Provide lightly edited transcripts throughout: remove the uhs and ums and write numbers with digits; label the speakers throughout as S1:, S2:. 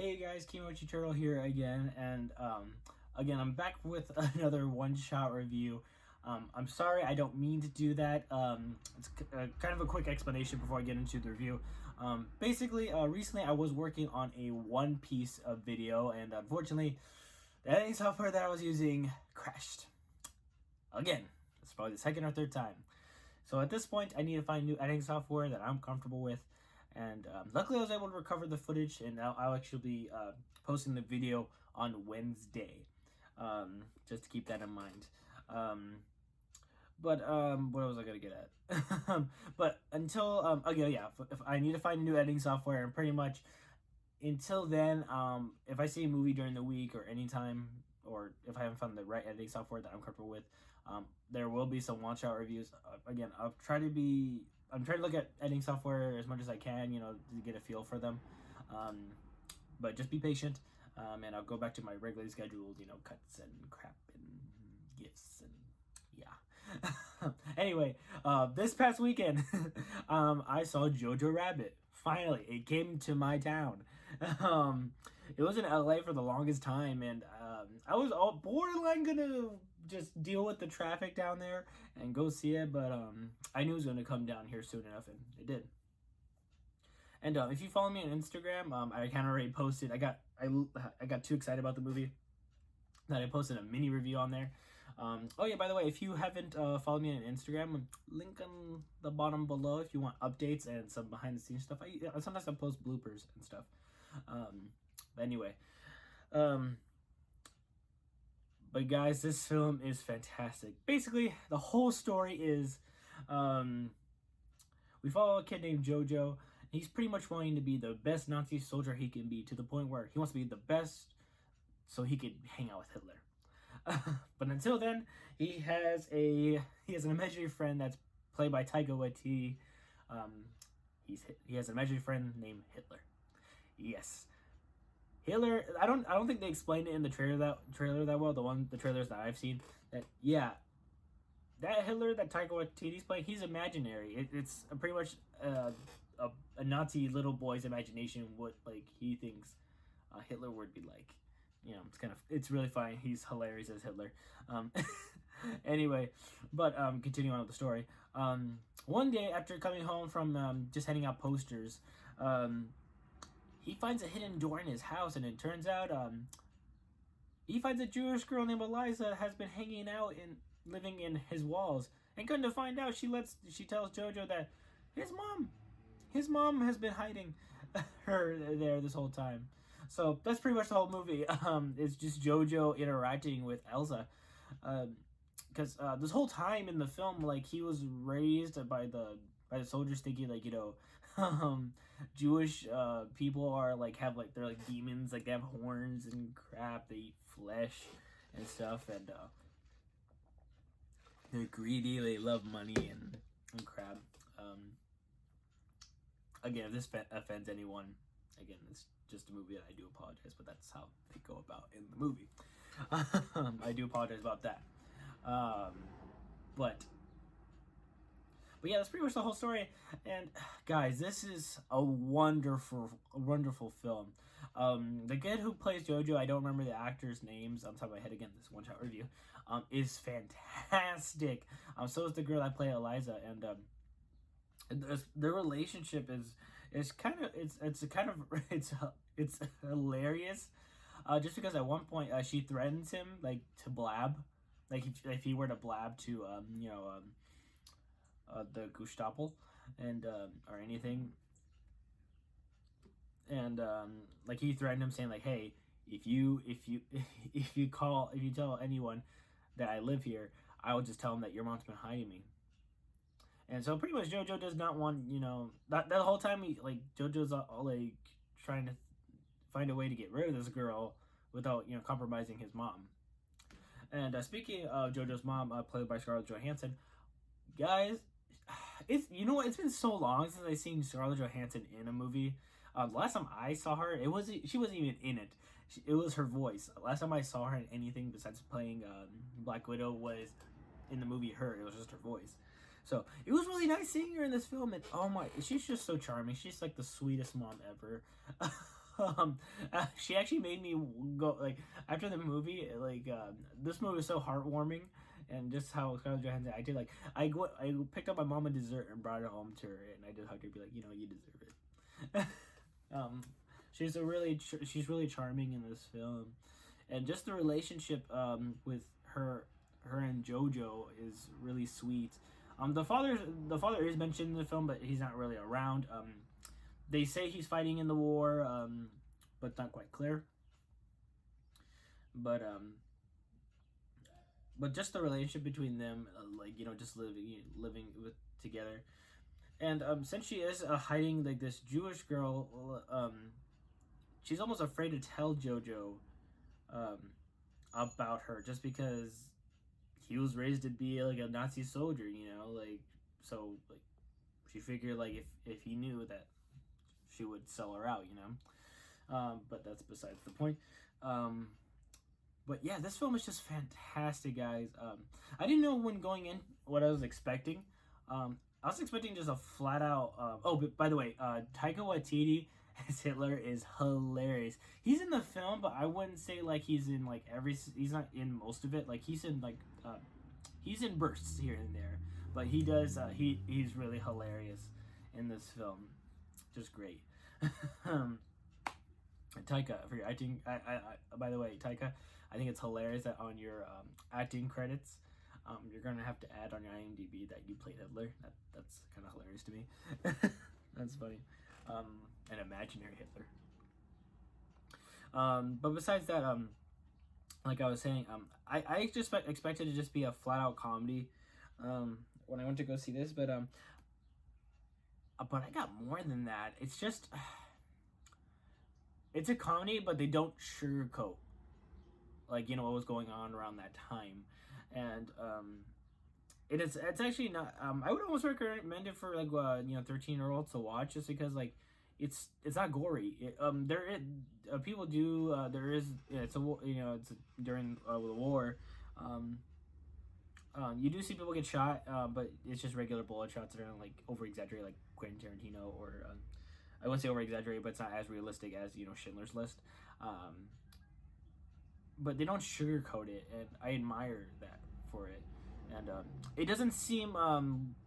S1: Hey guys, Kimochi Turtle here again, and again I'm back with another one-shot review. I'm sorry, I don't mean to do that. It's kind of a quick explanation before I get into the review. Basically, recently I was working on a One Piece video, and unfortunately, the editing software that I was using crashed again. It's probably the second or third time. So at this point, I need to find new editing software that I'm comfortable with. And luckily, I was able to recover the footage, and I'll actually be posting the video on Wednesday, just to keep that in mind. What was I gonna get at? But until okay, yeah, if I need to find new editing software, and pretty much until then, if I see a movie during the week or anytime, or if I haven't found the right editing software that I'm comfortable with, there will be some watch out reviews. Again, I'm trying to look at editing software as much as I can, to get a feel for them. But just be patient, and I'll go back to my regularly scheduled, cuts and crap and gifts and yeah. Anyway, this past weekend, I saw Jojo Rabbit. Finally, it came to my town. It was in LA for the longest time, and I was all borderline gonna just deal with the traffic down there and go see it, but I knew it was gonna come down here soon enough, and it did. And if you follow me on Instagram, I kind of already posted. I got too excited about the movie that I posted a mini review on there. Oh yeah, by the way, if you haven't followed me on Instagram, link on the bottom below if you want updates and some behind the scenes stuff. Sometimes I post bloopers and stuff. But anyway, but guys, this film is fantastic. Basically, the whole story is we follow a kid named Jojo. He's pretty much wanting to be the best Nazi soldier he can be, to the point where he wants to be the best so he could hang out with Hitler. But until then, he has an imaginary friend that's played by Taika Waititi. He has an imaginary friend named Hitler. Yes, Hitler. I don't think they explained it in the trailer that well. The trailers that I've seen. That Hitler that Taika Waititi's playing, he's imaginary. It's pretty much a Nazi little boy's imagination what he thinks Hitler would be like. It's really funny. He's hilarious as Hitler. Anyway, but continuing on with the story. One day after coming home from just handing out posters, he finds a hidden door in his house, and it turns out he finds a Jewish girl named Eliza has been hanging out and living in his walls. And come to find out, she tells Jojo that his mom has been hiding her there this whole time. So that's pretty much the whole movie. It's just Jojo interacting with Elsa, because this whole time in the film, he was raised by the soldiers thinking Jewish people are they're demons, they have horns and crap, they eat flesh and stuff, and they're greedy, they love money and crap. Again, if this offends anyone, again, it's just a movie, and I do apologize, but that's how they go about in the movie. I do apologize about that. But yeah, that's pretty much the whole story. And guys, this is a wonderful film. The kid who plays Jojo, I don't remember the actors' names on top of my head. Again, this one-shot review, is fantastic. So is the girl that played Eliza, and their relationship is hilarious. Just because at one point she threatens him to blab, if he were to blab to the Gestapo and or anything, and he threatened him saying hey, if you tell anyone that I live here, I will just tell them that your mom's been hiding me. And so pretty much Jojo does not want, that the whole time Jojo's trying to find a way to get rid of this girl without, compromising his mom. And speaking of Jojo's mom, played by Scarlett Johansson, guys, it's been so long since I've seen Scarlett Johansson in a movie. The last time I saw her, she wasn't even in it. It was her voice. Last time I saw her in anything besides playing Black Widow was in the movie Her. It was just her voice. So it was really nice seeing her in this film, and oh my, she's just so charming. She's the sweetest mom ever. She actually made me go like after the movie. Like this movie was so heartwarming, and just how Scarlett Johansson acted. Like I picked up my mom a dessert and brought it home to her, and I just hugged her, and be like, you deserve it. um, she's really charming in this film, and just the relationship with her and JoJo is really sweet. The father is mentioned in the film, but he's not really around. They say he's fighting in the war, but it's not quite clear. But but just the relationship between them, like just living with together, and since she is hiding like this Jewish girl, she's almost afraid to tell JoJo um, about her, just because he was raised to be like a Nazi soldier, like so like she figured like if he knew that she would sell her out, but that's besides the point. But yeah, this film is just fantastic, guys. I didn't know when going in what I was expecting. I was expecting just a flat out. Oh, but by the way, Taika Waititi as Hitler is hilarious. He's in the film, but I wouldn't say like he's in like every. He's not in most of it. Like he's in like he's in bursts here and there, but he does. He's really hilarious in this film. Just great. Taika, for your acting, by the way, Taika, I think it's hilarious that on your acting credits, you're gonna have to add on your IMDb that you played Hitler. That's kind of hilarious to me. That's funny. An imaginary Hitler. But besides that, like I was saying, I just expected it to just be a flat out comedy when I went to go see this, but I got more than that. It's just it's a comedy, but they don't sugarcoat like what was going on around that time, and it's actually not. I would almost recommend it for like 13-year-olds to watch, just because like it's not gory. People do there is it's a it's during the war. You do see people get shot, but it's just regular bullet shots that are like over exaggerated, like Quentin Tarantino, or I wouldn't say over exaggerated, but it's not as realistic as Schindler's List. But they don't sugarcoat it, and I admire that for it. And it doesn't seem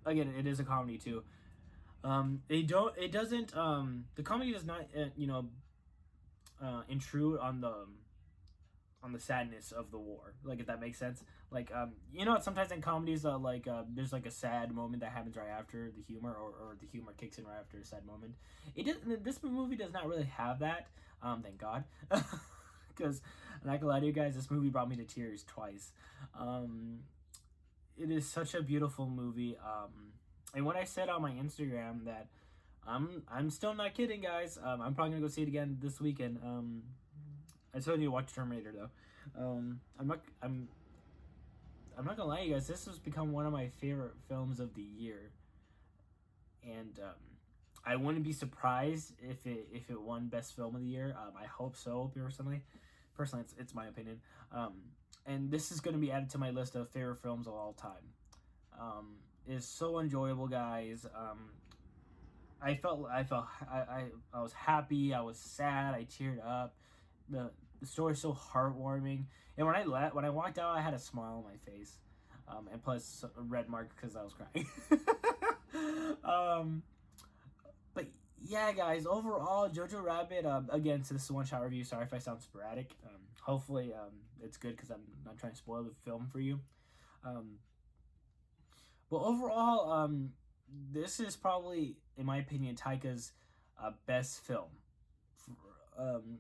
S1: again, it is a comedy too. It doesn't the comedy does not intrude on the sadness of the war, like, if that makes sense. Like sometimes in comedies there's like a sad moment that happens right after the humor, or the humor kicks in right after a sad moment. This movie does not really have that, thank God. Because I'm not gonna lie to you guys, this movie brought me to tears twice. It is such a beautiful movie. And when I said on my Instagram that I'm still not kidding, guys. I'm probably gonna go see it again this weekend. I still need to watch Terminator though. I'm not gonna lie to you guys. This has become one of my favorite films of the year, and I wouldn't be surprised if it won Best Film of the Year. I hope so, personally. It's my opinion. And this is going to be added to my list of favorite films of all time. It's so enjoyable, guys. I was happy. I was sad. I teared up. The story's so heartwarming. And when I walked out, I had a smile on my face. And plus a red mark because I was crying. But yeah, guys, overall, Jojo Rabbit, again, so this is a one-shot review. Sorry if I sound sporadic. Hopefully it's good, because I'm not trying to spoil the film for you. But overall, this is probably, in my opinion, Taika's best film.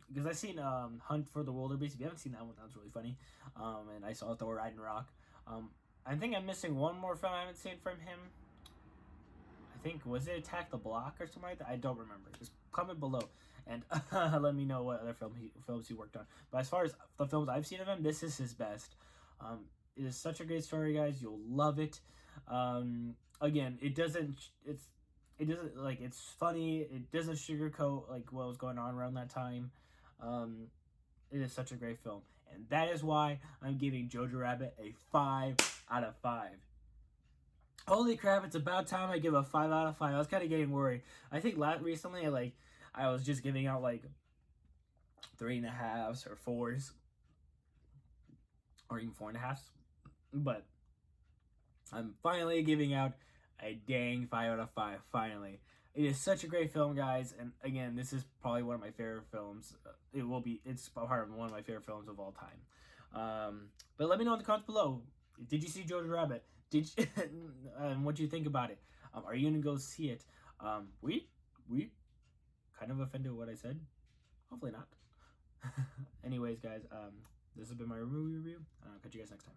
S1: Because I've seen Hunt for the Wildebeest. If you haven't seen that one, that was really funny. And I saw Thor Ragnarok. I think I'm missing one more film I haven't seen from him. I think, was it Attack the Block or something like that? I don't remember. Just comment below and let me know what other films he worked on. But as far as the films I've seen of him, this is his best. It is such a great story, guys. You'll love it. Again, it's funny. It doesn't sugarcoat like what was going on around that time. It is such a great film, and that is why I'm giving Jojo Rabbit a 5 out of 5. Holy crap, it's about time I give a 5 out of 5. I was kind of getting worried. I think recently, I was just giving out, 3.5s or 4s, or even 4.5s. But I'm finally giving out a dang 5 out of 5. Finally, it is such a great film, guys. And again, this is probably one of my favorite films. It will be. It's part of one of my favorite films of all time. But let me know in the comments below. Did you see Jojo Rabbit? Did you, what do you think about it? Are you gonna go see it? We kind of offended what I said. Hopefully not. Anyways, guys, this has been my movie review. I'll catch you guys next time.